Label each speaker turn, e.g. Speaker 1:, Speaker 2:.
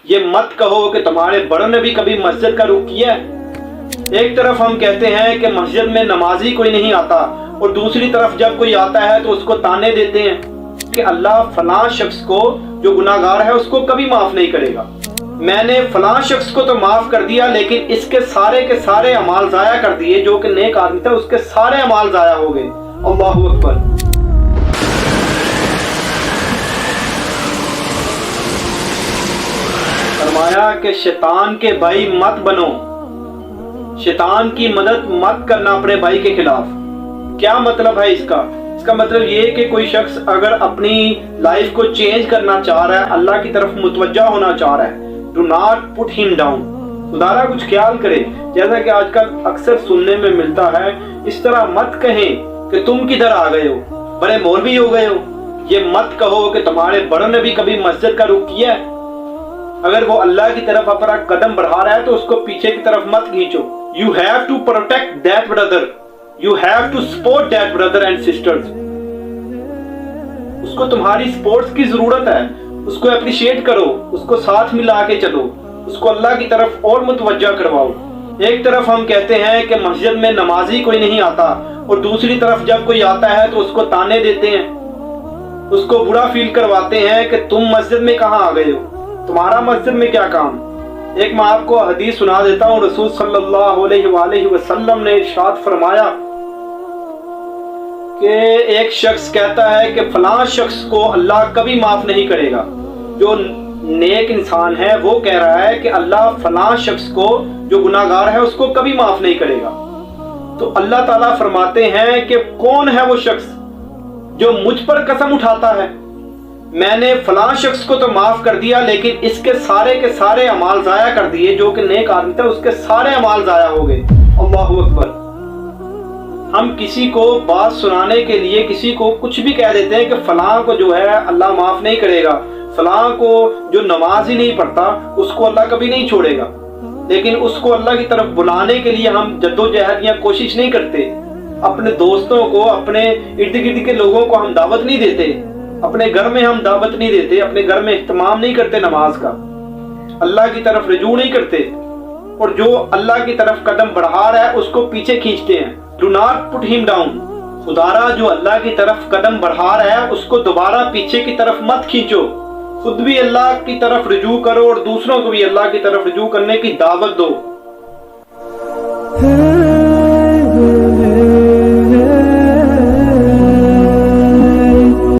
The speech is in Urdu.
Speaker 1: یہ مت کہو کہ تمہارے بڑوں نے بھی کبھی مسجد کا رخ کیا ہے۔ ایک طرف ہم کہتے ہیں کہ مسجد میں نمازی کوئی نہیں آتا، اور دوسری طرف جب کوئی آتا ہے تو اس کو تانے دیتے ہیں کہ اللہ فلاں شخص کو جو گناہگار ہے اس کو کبھی معاف نہیں کرے گا۔ میں نے فلاں شخص کو تو معاف کر دیا، لیکن اس کے سارے اعمال ضائع کر دیے، جو کہ نیک آدمی تھا اس کے سارے اعمال ضائع ہو گئے۔ اللہ اکبر۔ فرمایا کہ شیطان کے بھائی مت بنو، شیطان کی مدد مت کرنا اپنے بھائی کے خلاف۔ کیا مطلب ہے اس کا؟ اس کا مطلب یہ کہ کوئی شخص اگر اپنی لائف کو چینج کرنا چاہ رہا ہے، اللہ کی طرف متوجہ ہونا چاہ رہا ہے، ڈو ناٹ پٹ ہم ڈاؤن، خدا را کچھ خیال کرے۔ جیسا کہ آج کل اکثر سننے میں ملتا ہے، اس طرح مت کہیں کہ تم کدھر آ گئے ہو، بڑے مولوی ہو گئے ہو۔ یہ مت کہو کہ تمہارے بڑوں نے بھی کبھی مسجد کا رخ کیا ہے۔ اگر وہ اللہ کی طرف اپنا قدم بڑھا رہا ہے تو اس کو پیچھے کی طرف مت کھینچو۔ You have to protect that brother. You have to support that brother and sisters. اس کو تمہاری سپورٹس کی ضرورت ہے، اس کو اپریشیٹ کرو، اس کو ساتھ ملا کے چلو، اس کو اللہ کی طرف اور متوجہ کرواؤ۔ ایک طرف ہم کہتے ہیں کہ مسجد میں نمازی کوئی نہیں آتا، اور دوسری طرف جب کوئی آتا ہے تو اس کو تانے دیتے ہیں، اس کو برا فیل کرواتے ہیں کہ تم مسجد میں کہاں آ گئے ہو، تمہارا مسجد میں کیا کام۔ ایک میں آپ کو حدیث سنا دیتا ہوں۔ رسول صلی اللہ علیہ وآلہ وسلم نے ارشاد فرمایا کہ ایک شخص کہتا ہے کہ فلاں شخص کو اللہ کبھی معاف نہیں کرے گا۔ جو نیک انسان ہے وہ کہہ رہا ہے کہ اللہ فلاں شخص کو جو گناہگار ہے اس کو کبھی معاف نہیں کرے گا۔ تو اللہ تعالیٰ فرماتے ہیں کہ کون ہے وہ شخص جو مجھ پر قسم اٹھاتا ہے، میں نے فلاں شخص کو تو معاف کر دیا، لیکن اس کے سارے اعمال ضائع کر دیے، جو کہ نیک آدمی تھا اس کے سارے اعمال ضائع ہو گئے۔ اللہ اکبر۔ ہم کسی کو بات سنانے کے لیے کسی کو کچھ بھی کہہ دیتے ہیں کہ فلاں کو جو ہے اللہ معاف نہیں کرے گا، فلاں کو جو نماز ہی نہیں پڑھتا اس کو اللہ کبھی نہیں چھوڑے گا، لیکن اس کو اللہ کی طرف بلانے کے لیے ہم جدوجہد یا کوشش نہیں کرتے۔ اپنے دوستوں کو، اپنے ارد گرد کے لوگوں کو ہم دعوت نہیں دیتے، اپنے گھر میں ہم دعوت نہیں دیتے، اپنے گھر میں اہتمام نہیں کرتے نماز کا، اللہ کی طرف رجوع نہیں کرتے، اور جو اللہ کی طرف قدم بڑھا رہا ہے اس کو پیچھے کھینچتے ہیں۔ ڈو ناٹ پٹ ہم ڈاؤن، خدارا جو اللہ کی طرف قدم بڑھا رہا ہے اس کو دوبارہ پیچھے کی طرف مت کھینچو، خود بھی اللہ کی طرف رجوع کرو اور دوسروں کو بھی اللہ کی طرف رجوع کرنے کی دعوت دو۔